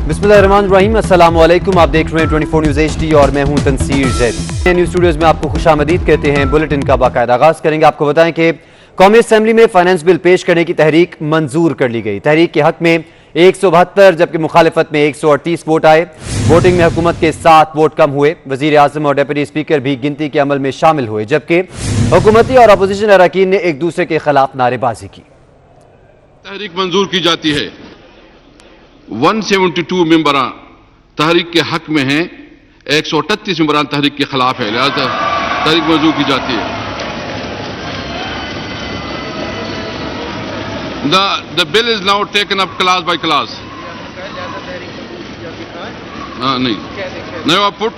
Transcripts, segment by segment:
बिस्मिल्लाहिर्रहमानिर्रहीम, अस्सलाम वालेकुम। आप देख रहे हैं 24 न्यूज़ HD और मैं हूं तनसीर जैदी। न्यूज़ स्टूडियोज में आपको खुशामदीद कहते हैं। बुलेटिन का बाकायदा आगाज करेंगे। आपको बताएं कि कौमी असेंबली में फाइनेंस बिल पेश करने की तहरीक मंजूर कर ली गई। तहरीक के हक में 172 जबकि मुखालिफत में 138 वोट आए। वोटिंग में हुकूमत के 7 वोट कम हुए। वजीर आजम और डिप्टी स्पीकर भी गिनती के अमल में शामिल हुए, जबकि हुकूमती और अपोजिशन अरकान ने एक दूसरे के खिलाफ नारेबाजी की। तहरीक मंजूर की जाती है। 172 मेंबरान तहरीक के हक में हैं, 138 मेंबरान तहरीक के खिलाफ है, लिहाजा तहरीक मंजूर की जाती है। The bill is now taken up class by class. नहीं नहीं आप पुट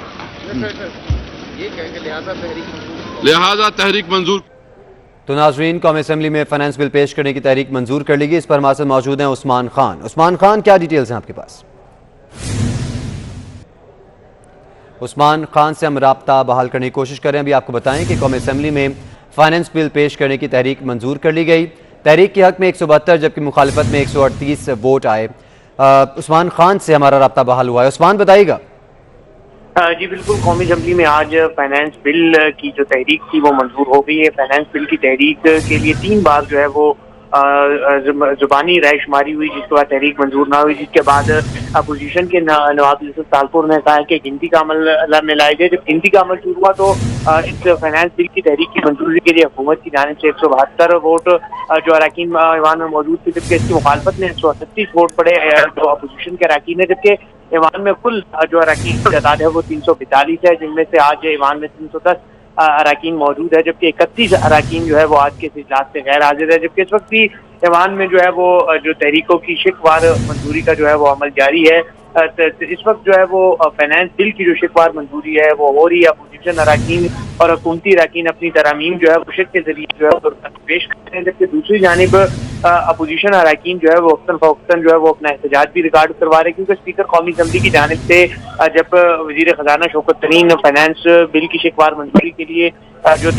लिहाजा तहरीक मंजूर। तो नाजरीन, कौमी असेंबली में फाइनेंस बिल पेश करने की तहरीक मंजूर कर ली गई। इस पर हमारे साथ मौजूद हैं उस्मान खान। उस्मान खान, क्या डिटेल्स हैं आपके पास? उस्मान खान से हम राब्ता बहाल करने की कोशिश करें। अभी आपको बताएं कि कौमी असेंबली में फाइनेंस बिल पेश करने की तहरीक मंजूर कर ली गई। तहरीक के हक में 172 जबकि मुखालिफत में 138 वोट आए। उस्मान खान से हमारा राब्ता बहाल हुआ है। उस्मान, बताइएगा। जी बिल्कुल, कौमी असेंबली में आज फाइनेंस बिल की जो तहरीक थी वो मंजूर हो गई है। फाइनेंस बिल की तहरीक के लिए 3 बार जो है वो जुबानी रायशुमारी हुई, जिसके बाद तहरीक मंजूर ना हुई, जिसके बाद अपोजिशन के नवाब यूसुफ तालपुर ने कहा कि गिनती का अमल में लाए गए। जब गिनती का अमल शुरू हुआ तो इस फाइनेंस बिल की तहरीक की मंजूरी के लिए हुकूमत की जानिब से 172 वोट जो अरकान ईवान में मौजूद थे, जबकि इसकी मुखालफत ने 138 वोट पड़े जो अपोजिशन के अरकान है। जबकि ईवान में कुल जो अरकान की तादाद है वो 342 है, जिनमें से आज ईवान में 310 अरकान मौजूद है, जबकि 31 अरकान जो है वो आज के इजलास से गैर हाजिर है। जबकि इस वक्त भी ईवान में जो है वो जो तहरीकों की शिकवार मंजूरी का जो है वो अमल जारी है। इस वक्त जो है वो फाइनेंस बिल की जो शिकवार मंजूरी है वो हो रही है। अपोजिशन अरकान और हुकूमती अरकान अपनी तरमीम जो है वो शिक के जरिए जो है वो पेश करते हैं, जबकि दूसरी जानिब अपोजिशन अरकान जो है वो वक्तन फवक्तन जो है वो अपना एहतजाज भी रिकॉर्ड करवा रहे हैं, क्योंकि स्पीकर कौमी असेंबली की जानिब से जब वजीर खजाना शौकत तरीन फाइनेंस बिल की शिकवार मंजूरी के लिए जो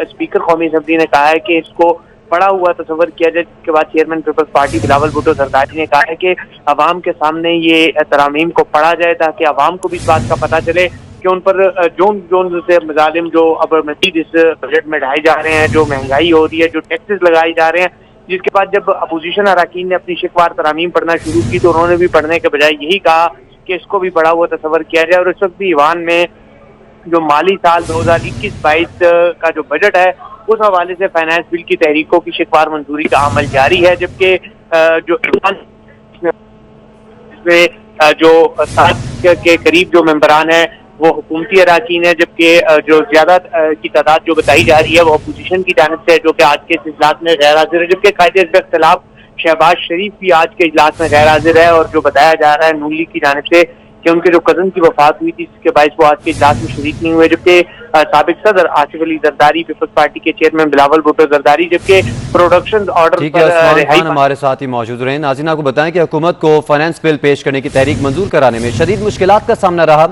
स्पीकर कौमी असेंबली ने कहा है कि इसको पड़ा हुआ तस्वर किया जाए, जिसके बाद chairman People's Party Bilawal Bhutto Zardari ने कहा है कि अवाम के सामने ये तरामीम को पढ़ा जाए, ताकि अवाम को भी इस बात का पता चले कि उन पर जोन जोन से मजालिम जो अब मजीद इस बजट में ढाए जा रहे हैं, जो महंगाई हो रही है, जो टैक्सेस लगाए जा रहे हैं। जिसके बाद जब अपोजिशन अरकान ने अपनी शिकवार तरामीम पढ़ना शुरू की तो उन्होंने भी पढ़ने के बजाय यही कहा कि इसको भी पढ़ा हुआ तस्वर किया जाए। और इस वक्त भी ईवान में जो माली साल 2021-22 का जो बजट है उस हवाले से फाइनेंस बिल की तहरीकों की शिकवार मंजूरी का अमल जारी है, जबकि जो इसमें जो 7 के करीब जो मेंबरान है वो हुकूमती अरकान है, जबकि जो ज्यादा की तादाद जो बताई जा रही है वो अपोजिशन की जानिब से, जो कि आज के इस इजलास में गैर हाजिर है। जबकि कायदे इख्तिलाफ शहबाज शरीफ भी आज के इजलास में गैर हाजिर है, और जो बताया जा रहा है नून लीग की जानिब से कि उनके जो कजन की वफात हुई थी, जिसके बायस वो आज के इजलास में शरीक नहीं हुए। जबकि साबिक सदर आसिफ अली जरदारी, पीपल्स पार्टी के चेयरमैन बिलावल भुट्टो जरदारी, जबकि प्रोडक्शन ऑर्डर पर हमारे साथ ही मौजूद रहे। नाज़रीन, आपको बताएं कि हुकूमत को फाइनेंस बिल पेश करने की तहरीक मंजूर कराने में शदीद मुश्किलात का सामना रहा।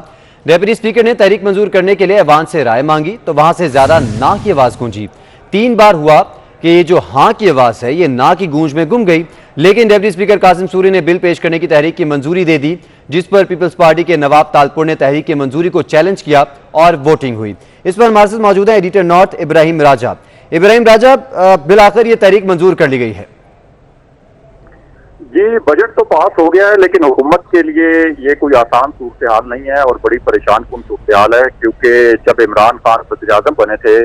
डिप्टी स्पीकर ने तहरीक मंजूर करने के लिए ऐवान से राय मांगी तो वहां से ज्यादा ना की आवाज गूंजी। 3 बार हुआ कि ये जो हाँ की आवाज है ये ना की गूंज में गुम गई, लेकिन डिप्टी स्पीकर कासिम सूरी ने बिल पेश करने की तहरीक की मंजूरी दे दी, जिस पर पीपल्स पार्टी के नवाब तालपुर ने तहरीक की मंजूरी को चैलेंज किया और वोटिंग हुई। इस पर हमारे साथ मौजूद है एडिटर नॉर्थ इब्राहिम राजा। इब्राहिम राजा, बिल आखिर ये तहरीक मंजूर कर ली गई है। जी, बजट तो पास हो गया है, लेकिन हुकूमत के लिए ये कोई आसान सूरत हाल नहीं है और बड़ी परेशान कुन सूरत हाल है, क्योंकि जब इमरान खान वज़ीर-ए-आज़म बने थे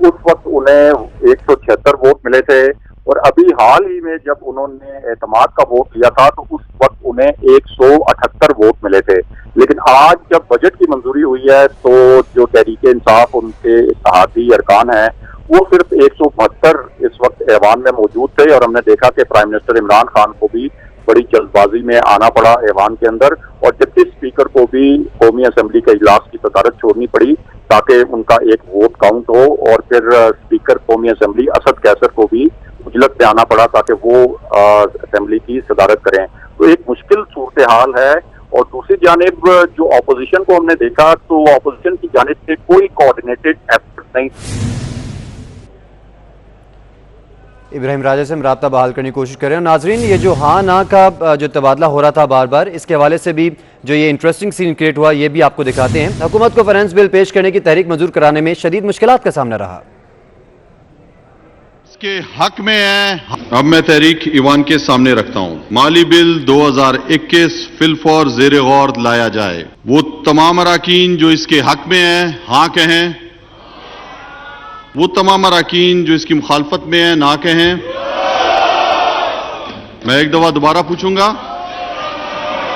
उस वक्त उन्हें 176 वोट मिले थे, और अभी हाल ही में जब उन्होंने एतमाद का वोट लिया था तो उस वक्त उन्हें 178 वोट मिले थे। लेकिन आज जब बजट की मंजूरी हुई है तो जो तहरीक इंसाफ उनके इत्तेहादी अरकान हैं वो सिर्फ 172 इस वक्त ऐवान में मौजूद थे, और हमने देखा कि प्राइम मिनिस्टर इमरान खान को भी बड़ी जल्दबाजी में आना पड़ा ऐवान के अंदर, और डिप्टी स्पीकर को भी कौमी असेंबली के इजलास की सदारत छोड़नी पड़ी ताकि उनका एक वोट काउंट हो, और फिर स्पीकर कौमी असेंबली असद कैसर को भी उजलत पे आना पड़ा ताकि वो असेंबली की सदारत करें। तो एक मुश्किल सूरत हाल है। और दूसरी जानिब जो अपोजिशन को हमने देखा तो अपोजिशन की जानिब से कोई कोऑर्डिनेटेड एफर्ट नहीं। इब्राहिम राजा से हम राब्ता बहाल करने की कोशिश कर रहे हैं। नाजरीन, ये जो हाँ ना का जो तबादला हो रहा था बार बार, इसके हवाले से भी जो ये इंटरेस्टिंग सीन क्रिएट हुआ, ये भी आपको दिखाते हैं। हुकूमत को फाइनेंस बिल पेश करने की तहरीक मंजूर कराने में शदीद मुश्किलात का सामना रहा। इसके हक में है। अब मैं तहरीक ईवान के सामने रखता हूं, माली बिल 2021 फिलफौर जेर गौर लाया जाए। वो तमाम अराकीन जो इसके हक में है हाँ कहें, वो तमाम अराकीन जो इसकी मुखालफत में है ना कहें। मैं एक दफा दोबारा पूछूंगा,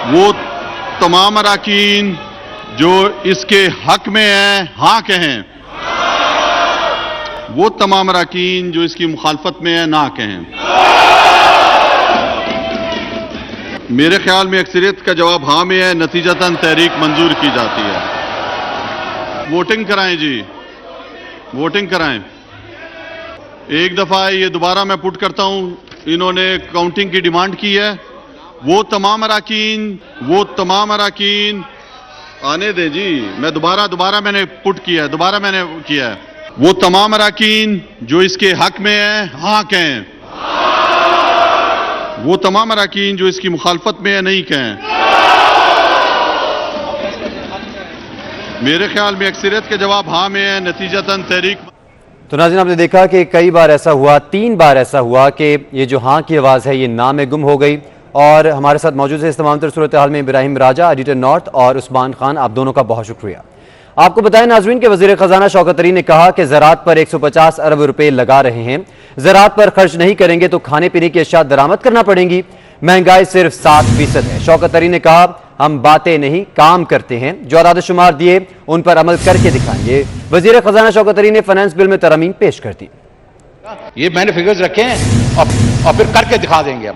वो तमाम अराकीन जो इसके हक में है हाँ कहें, वो तमाम अराकीन जो इसकी मुखालफत में है ना कहें। मेरे ख्याल में अक्सरियत का जवाब हाँ में है, नतीजतन तहरीक मंजूर की जाती है। वोटिंग कराएं जी, वोटिंग कराएं। एक दफा ये दोबारा मैं पुट करता हूं, इन्होंने काउंटिंग की डिमांड की है। वो तमाम अराकीन आने दें जी, मैं दोबारा मैंने पुट किया है, दोबारा मैंने किया है। वो तमाम अराकीन जो इसके हक में है हाँ कहें, वो तमाम अराकीन जो इसकी मुखालफत में है नहीं कहें। मेरे ख्याल में अक्सरियत के जवाब हाँ में है, नतीजतन तहरीक। तो नाज़रीन, आपने देखा कि कई बार ऐसा हुआ, 3 बार ऐसा हुआ कि ये जो हाँ की आवाज़ है ये ना में गुम हो गई। और हमारे साथ मौजूद है इस तमाम तर सूरत हाल में इब्राहिम राजा, एडिटर नॉर्थ, और उस्मान खान, आप दोनों का बहुत शुक्रिया। आपको बताएं नाजरीन के वज़ीर ख़जाना शौकत तरीन ने कहा कि ज़राअत पर 150 अरब रुपए लगा रहे हैं। ज़राअत पर खर्च नहीं करेंगे तो खाने पीने की अशिया दरामद करना पड़ेंगी। महंगाई सिर्फ 7% है। शौकत तरीन ने कहा, हम बातें नहीं काम करते हैं, जो आदादशुमार दिए उन पर अमल करके दिखाएंगे। वज़ीर ख़जाना शौकत तरीन ने फाइनेंस बिल में तरमीम पेश कर दी। ये मैंने फिगर्स रखे हैं और फिर करके दिखा देंगे।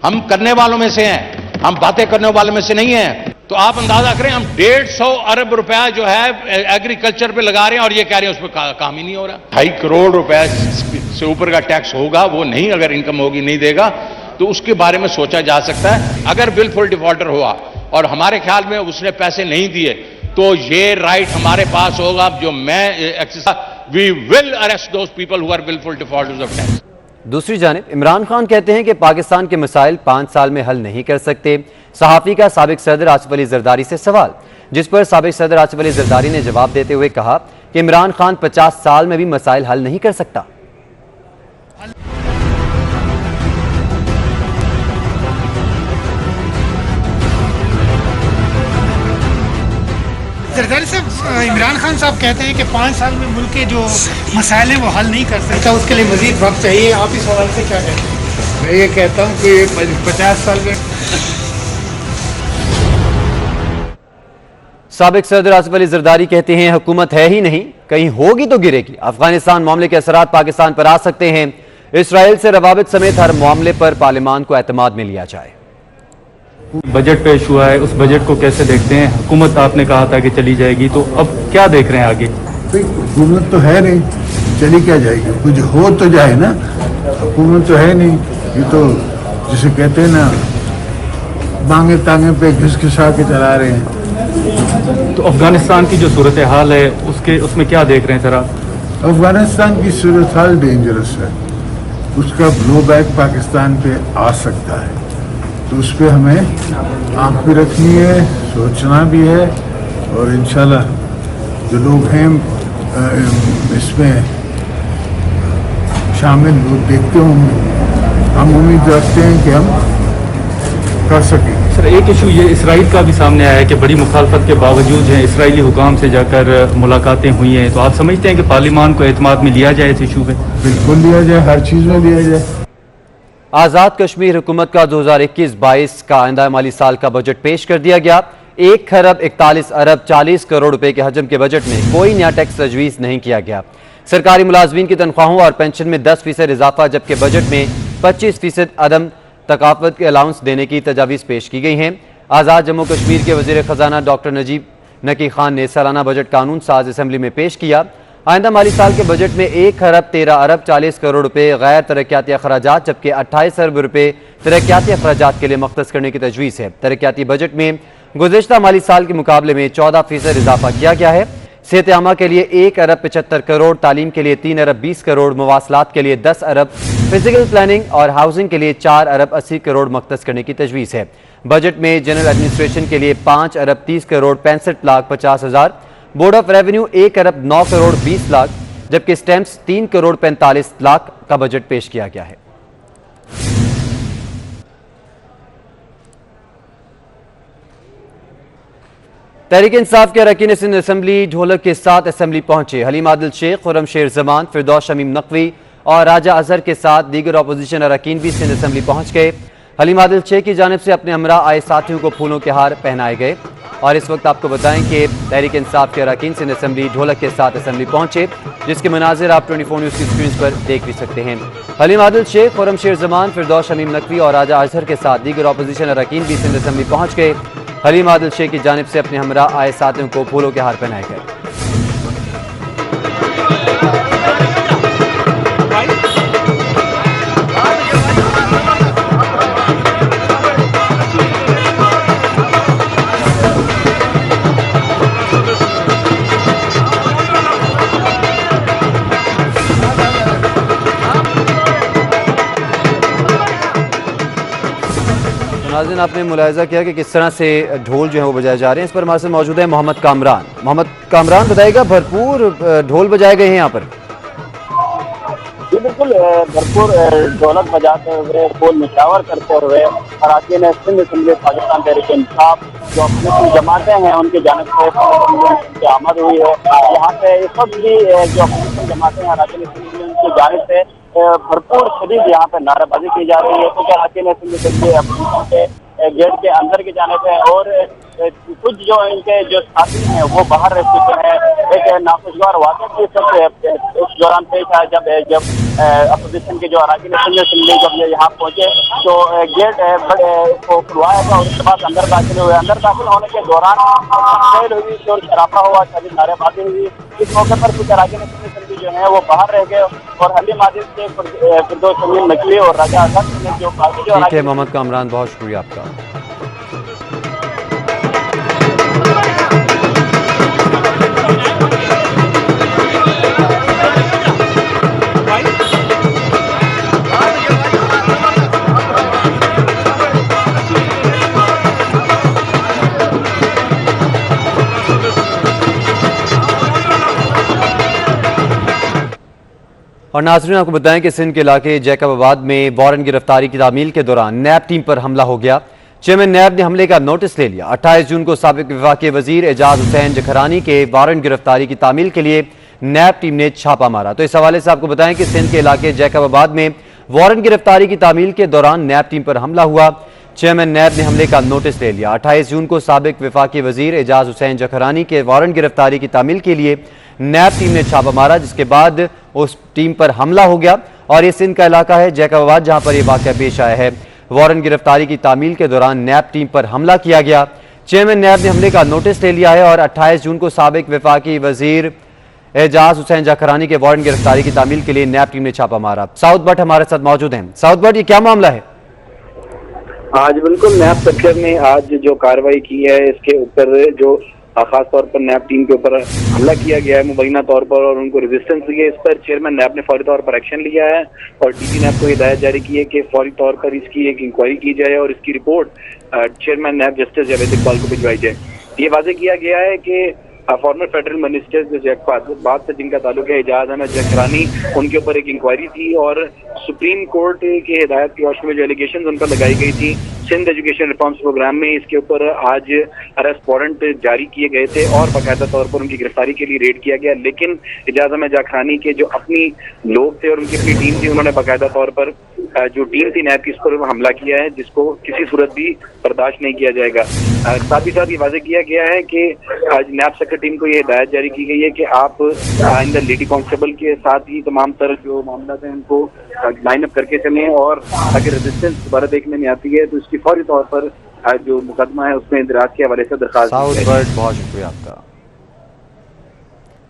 हम करने वालों में से हैं, हम बातें करने वालों में से नहीं हैं। तो आप अंदाजा करें, हम 150 अरब रुपया जो है एग्रीकल्चर पे लगा रहे हैं और ये कह रहे हैं उस पर काम ही नहीं हो रहा। 2.5 करोड़ रुपए से ऊपर का टैक्स होगा, वो नहीं, अगर इनकम होगी नहीं देगा तो उसके बारे में सोचा जा सकता है। अगर बिल फुल डिफॉल्टर हुआ और हमारे ख्याल में उसने पैसे नहीं दिए तो ये राइट हमारे पास होगा, जो मैं we will arrest those people who are wilful defaulters of tax. दूसरी जानिब इमरान खान कहते हैं कि पाकिस्तान के मसाइल 5 साल में हल नहीं कर सकते। सहाफ़ी का साबिक सदर आसिफ अली जरदारी से सवाल, जिस पर साबिक सदर आसिफ अली जरदारी ने जवाब देते हुए कहा कि इमरान खान 50 साल में भी मसाइल हल नहीं कर सकता। जरदारी साहब, इमरान खान साहब कहते हैं कि 5 साल में मुल्क के जो मसाइल हैं वो हल नहीं कर सकता, उसके लिए मजीद वक्त चाहिए। आप इस सवाल से क्या कहते हैं? मैं ये कहता हूँ कि 50 साल में साबिक सदर आसिफ अली जरदारी कहते हैं हुकूमत है ही नहीं, कहीं होगी तो गिरेगी। अफगानिस्तान मामले के असरात पाकिस्तान पर आ सकते हैं। इसराइल से रवाबित समेत हर मामले पर पार्लियामान को एतमाद में लिया जाए। बजट पेश हुआ है, उस बजट को कैसे देखते हैं? हुकूमत आपने कहा था कि चली जाएगी, तो अब क्या देख रहे हैं आगे? हुकूमत तो है नहीं, चली क्या जाएगी? कुछ हो तो जाए ना, हुकूमत तो है नहीं। ये तो जिसे कहते हैं ना, मांगे तांगे पे घिसघिसा के चला रहे हैं। तो अफगानिस्तान की जो सूरत हाल है उसमें क्या देख रहे हैं सर आप? अफगानिस्तान की सूरत हाल डेंजरस है, उसका ब्लो बैक पाकिस्तान पे आ सकता है, तो उस पर हमें आंख भी रखनी है, सोचना भी है। और इंशाल्लाह जो लोग हैं इसमें शामिल, लोग देखते होंगे, हम उम्मीद रखते हैं कि हम कर सकें। सर, एक इशू ये इसराइल का भी सामने आया है कि बड़ी मुखालफत के बावजूद है इसराइली हुकाम से जाकर मुलाकातें हुई हैं, तो आप समझते हैं कि पार्लियामान को एतमाद में लिया जाए इस इशू पे? बिल्कुल लिया जाए, हर चीज़ में लिया जाए। आज़ाद कश्मीर हुकूमत का 2021-22 का आइंदा माली साल का बजट पेश कर दिया गया। 1 खरब 41 अरब 40 करोड़ रुपए के हजम के बजट में कोई नया टैक्स तजवीज़ नहीं किया गया। सरकारी मुलाजमीन की तनख्वाहों और पेंशन में 10% इजाफा, जबकि बजट में 25% अदम तकाफत के अलाउंस देने की तजावीज़ पेश की गई हैं। आज़ाद जम्मू कश्मीर के वज़ीर ख़जाना डॉक्टर नजीब नकी खान ने सालाना बजट कानून साज असम्बली में पेश किया। आइंदा माली साल के बजट में 1 खरब 13 अरब 40 करोड़ रुपए गैर तरक्याती अखराजात, जबकि 28 अरब रुपए तरक्याती अखराजात के लिए मख्तस करने की तजवीज़ है। तरक्याती बजट में गुज़िश्ता माली साल के मुकाबले में 14% इजाफा किया गया है। सेहत आमा के लिए 1 अरब 75 करोड़, तालीम के लिए 3 अरब 20 करोड़, मवासलात के लिए 10 अरब, फिजिकल प्लानिंग और हाउसिंग के लिए 4 अरब 80 करोड़ मख्तस करने की तजवीज़ है। बजट में जनरल एडमिनिस्ट्रेशन के लिए 5 अरब 30 करोड़ 65 लाख 50 हज़ार, बोर्ड ऑफ रेवेन्यू 1 अरब 9 करोड़ 20 लाख, जबकि स्टैम्प्स 3 करोड़ 45 लाख का बजट पेश किया गया है। तहरीक इंसाफ के अरकान सिंध असम्बली ढोलक के साथ असम्बली पहुंचे। हलीम आदिल शेख, खुर्रम शेर जमान, फिरदौस शमीम नकवी और राजा अजहर के साथ दीगर अपोजिशन अरकान भी सिंध असम्बली पहुंच गए। हलीम आदिल शेख की जानिब से अपने हमरा आए साथियों को फूलों के हार पहनाए गए। और इस वक्त आपको बताएं कि तहरीक इंसाफ के अरकान सिंध असम्बली ढोलक के साथ असम्बली पहुंचे, जिसके मनाजिर आप 24 न्यूज़ की स्क्रीन पर देख भी सकते हैं। हलीम आदिल शेख, खुर्रम शेर जमान, फिरदौस शमीम नकवी और राजा अजहर के साथ दीगर अपोजिशन अरकान भी सिंध असम्बली पहुंच गए। हलीम आदिल शेख की जानिब से अपने हमरा आए साथियों को फूलों के हार पहनाए गए। नाज़रीन, आपने मुलाहिज़ा किया कि किस तरह से ढोल जो है वो बजाए जा रहे हैं। इस पर हमारे साथ मौजूद है मोहम्मद कामरान। मोहम्मद कामरान, बताइएगा, भरपूर ढोल बजाए गए हैं यहाँ पर? जी बिल्कुल, भरपूर ढोलक बजाते हुए, फूल निशावर करते हुए अरकान सिंध असम्बली पाकिस्तान तहरीक इंसाफ जो अपनी जमातें हैं उनकी जानिब से आमद हुई है। यहाँ पे इस वक्त भी जो अपोजिशन जमातें हैं अरकान सिंध उनकी जानिब से भरपूर शदीद यहाँ पे नारेबाजी की जा रही है। कुछ अरकान सिंध असम्बली अपोजिशन के गेट के अंदर की जानिब है और कुछ जो इनके जो साथी हैं वो बाहर रह चुके हैं। एक नाखुशगवार वाक़या भी उस दौरान पेश आया जब अपोजिशन के जो अरकान सिंध असम्बली जब ये यहाँ पहुंचे तो गेट को खुलवाया था और उसके बाद अंदर दाखिल हुए। अंदर दाखिल होने के दौरान खेल हुई, शोर शराबा हुआ, शदीद नारेबाजी हुई। इस मौके पर कुछ अरकान सिंध असम्बली जो है वो बाहर रह गए और हलीम आदिल से फिरदौस शमीम नकवी और राजा अजहर ने जो बाकी जो ठीक है मोहम्मद कामरान, बहुत शुक्रिया आपका। और नाज़रीन, आपको बताएं कि सिंध के इलाके जैकबाबाद में वारंट गिरफ्तारी की तामील के दौरान नैब टीम पर हमला हो गया। चेयरमैन नैब ने हमले का नोटिस ले लिया। 28 जून को साबिक वफाकी वजीर एजाज हुसैन जखरानी के वारंट गिरफ्तारी की तामील के लिए नैब टीम ने छापा मारा। तो इस हवाले से आपको बताएं कि सिंध के इलाके जैकबाबाद में वारंट गिरफ्तारी की तामील के दौरान नैब टीम पर हमला हुआ। चेयरमैन नैब ने हमले का नोटिस ले लिया। 28 जून को साबिक वफाकी वजीर एजाज हुसैन जखरानी के वारंट गिरफ्तारी की तामील के लिए नैब टीम ने छापा मारा, जिसके बाद उस टीम पर हमला हो गया। और ये सिंध का इलाका है जैकबाबाद जहां पर यह वाक़या पेश आया है। वारंट गिरफ्तारी की तामील के दौरान नैब टीम पर हमला किया गया। चेयरमैन नैब ने हमले का नोटिस ले लिया है और 28 जून को साबिक वफाकी वजीर एजाज हुसैन जखरानी के वारंट गिरफ्तारी की तामील के लिए नैब टीम ने छापा मारा। साउथ भट्ट हमारे साथ मौजूद हैं। साउथ भट्ट, ये क्या मामला है? आज बिल्कुल नैब सेक्टर ने आज जो कार्रवाई की है इसके ऊपर जो खास तौर पर नैब टीम के ऊपर हमला किया गया है मुबैना तौर पर और उनको रेजिस्टेंस दी है। इस पर चेयरमैन नैब ने फौरी तौर पर एक्शन लिया है और डीजी नैब को हिदायत जारी की है कि फौरी तौर पर इसकी एक इंक्वायरी की जाए और इसकी report chairman NAB justice Javed Iqbal को भिजवाई जाए। ये वाजे किया गया है कि फॉर्मर फेडरल मिनिस्टर जो जैकबाबाद से जिनका ताल्लुक है एजाज अहमद जखरानी, उनके ऊपर एक इंक्वायरी थी और सुप्रीम कोर्ट की हिदायत की रोशनी में जो एलिगेशन उन पर लगाई गई थी सिंध एजुकेशन रिफॉर्म्स प्रोग्राम में, इसके ऊपर आज अरेस्ट वारंट जारी किए गए थे और बाकायदा तौर पर उनकी गिरफ्तारी के लिए रेड किया गया। लेकिन एजाज अहमद जखरानी के जो अपनी लोग थे और उनकी अपनी टीम थी, उन्होंने बाकायदा तौर पर जो टीम थी नैब की, इस पर हमला किया है जिसको किसी सूरत भी बर्दाश्त नहीं किया जाएगा। साथ ही साथ ये वाजे किया गया है कि आज नैब सेक्टर टीम को ये हिदायत जारी की गई है कि आप आइंदा लेडी कांस्टेबल के साथ ही तमाम तरह जो मामला है उनको लाइन अप करके चलें और अगर रेजिस्टेंस दोबारा देखने में आती है तो इसकी फौरी तौर पर जो मुकदमा है उसमें इंदराज के हवाले से दरखास्त। बहुत शुक्रिया आपका।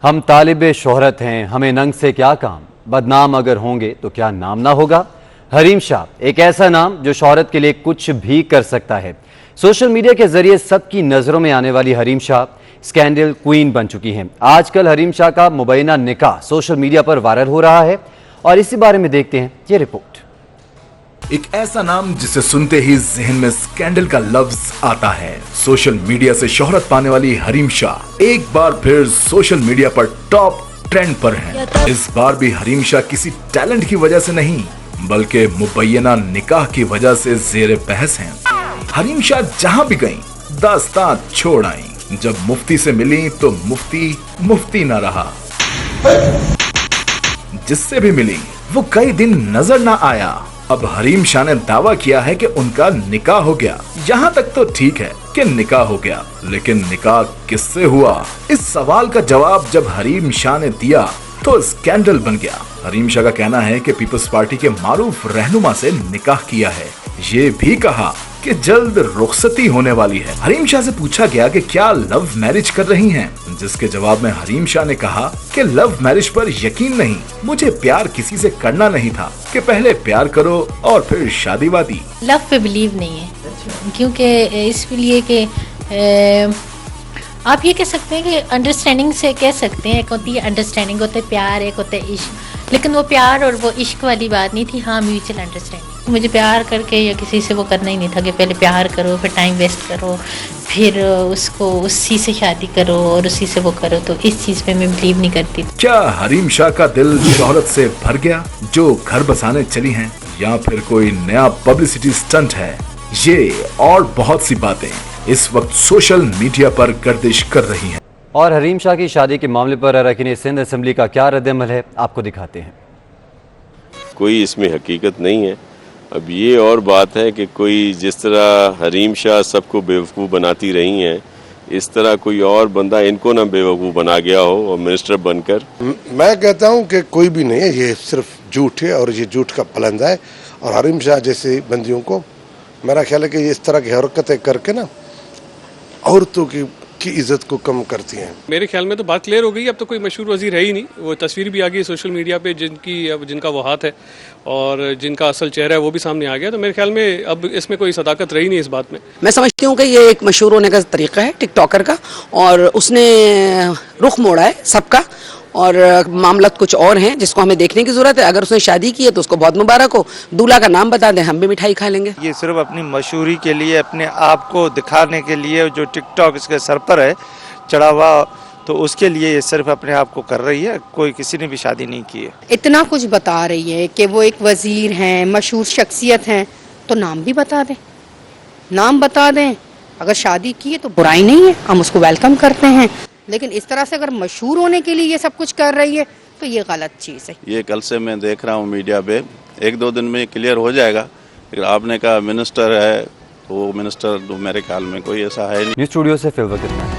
हम तालिबे शोहरत हैं, हमें नंग से क्या काम, बदनाम अगर होंगे तो क्या नाम ना होगा। हरीम शाह, एक ऐसा नाम जो शोहरत के लिए कुछ भी कर सकता है। सोशल मीडिया के जरिए सबकी नजरों में आने वाली हरीम शाह स्कैंडल क्वीन बन चुकी हैं। आजकल हरीम शाह का मुबैना निकाह सोशल मीडिया पर वायरल हो रहा है और इसी बारे में देखते हैं ये रिपोर्ट। एक ऐसा नाम जिसे सुनते ही जहन में स्कैंडल का लफ्ज आता है। सोशल मीडिया से शोहरत पाने वाली हरीम शाह एक बार फिर सोशल मीडिया पर टॉप ट्रेंड पर हैं। इस बार भी हरीम शाह किसी टैलेंट की वजह से नहीं बल्कि मुबैना निकाह की वजह से जेर बहस हैं। हरीम शाह जहां भी गईं दास्तां छोड़ आईं। जब मुफ्ती से मिली तो मुफ्ती न रहा। जिससे भी मिली वो कई दिन नजर न आया। अब हरीम शाह ने दावा किया है कि उनका निकाह हो गया। यहाँ तक तो ठीक है कि निकाह हो गया, लेकिन निकाह किससे हुआ? इस सवाल का जवाब जब हरीम शाह ने दिया तो स्कैंडल बन गया। हरीम शाह का कहना है कि पीपल्स पार्टी के मारूफ रहनुमा से निकाह किया है। ये भी कहा कि जल्द रुखसती होने वाली है। हरीम शाह से पूछा गया कि क्या लव मैरिज कर रही हैं, जिसके जवाब में हरीम शाह ने कहा कि लव मैरिज पर यकीन नहीं, मुझे प्यार किसी से करना नहीं था कि पहले प्यार करो और फिर शादी वादी। लव पे बिलीव नहीं है, क्योंकि इसलिए कि आप ये कह सकते हैं कि अंडरस्टैंडिंग से कह सकते हैं। एक होती है अंडरस्टैंडिंग, होता है प्यार, एक होता है इश्क। लेकिन वो प्यार और वो इश्क वाली बात नहीं थी। हाँ, म्यूचुअल अंडरस्टैंडिंग। मुझे प्यार करके या किसी से वो करना ही नहीं था कि पहले प्यार करो, फिर टाइम वेस्ट करो, फिर उसको उसी से शादी करो और उसी से वो करो। तो इस चीज़ पे मैं बिलीव नहीं करती। क्या हरीम शाह का दिल शोहरत से भर गया जो घर बसाने चली हैं, या फिर कोई नया पब्लिसिटी स्टंट है? ये और बहुत सी बातें इस वक्त सोशल मीडिया पर गर्दिश कर रही हैं। और हरीम शाह की शादी के मामले पर अरकान सिंध असेंबली का क्या रद्द-ए-अमल है, आपको दिखाते हैं। कोई इसमें हकीकत नहीं है। अब ये और बात है कि कोई जिस तरह हरीम शाह सबको बेवकूफ़ बनाती रही हैं, इस तरह कोई और बंदा इनको ना बेवकूफ़ बना गया हो और मिनिस्टर बनकर। मैं कहता हूँ कि कोई भी नहीं है, ये सिर्फ झूठ है और ये झूठ का फलंदा है। और हरीम शाह जैसे बंदियों को मेरा ख्याल है कि ये इस तरह की हरकतें करके ना औरतों की इज्जत को कम करती हैं। मेरे ख्याल में तो बात क्लियर हो गई। अब तो कोई मशहूर वजीर है ही नहीं। वो तस्वीर भी आ गई सोशल मीडिया पे जिनका वो हाथ है और जिनका असल चेहरा है वो भी सामने आ गया। तो मेरे ख्याल में अब इसमें कोई सदाकत रही नहीं इस बात में। मैं समझती हूँ कि ये एक मशहूर होने का तरीका है टिकटॉकर का, और उसने रुख मोड़ा है सबका, और मामला कुछ और हैं जिसको हमें देखने की जरूरत है। अगर उसने शादी की है तो उसको बहुत मुबारक हो, दूल्हा का नाम बता दें, हम भी मिठाई खा लेंगे। ये सिर्फ अपनी मशहूरी के लिए, अपने आप को दिखाने के लिए जो टिकटॉक इसके सर पर है चढ़ा हुआ, तो उसके लिए ये सिर्फ अपने आप को कर रही है। कोई किसी ने भी शादी नहीं की है। इतना कुछ बता रही है कि वो एक वजीर हैं, मशहूर शख्सियत हैं, तो नाम भी बता दें, नाम बता दें। अगर शादी की है तो बुराई नहीं है, हम उसको वेलकम करते हैं। लेकिन इस तरह से अगर मशहूर होने के लिए ये सब कुछ कर रही है तो ये गलत चीज़ है। ये कल से मैं देख रहा हूँ मीडिया पे, 1-2 दिन में क्लियर हो जाएगा। लेकिन आपने कहा मिनिस्टर है, तो वो मिनिस्टर मेरे ख्याल में कोई ऐसा है नहीं। न्यूज़ स्टूडियो से फिलहाल इतना है।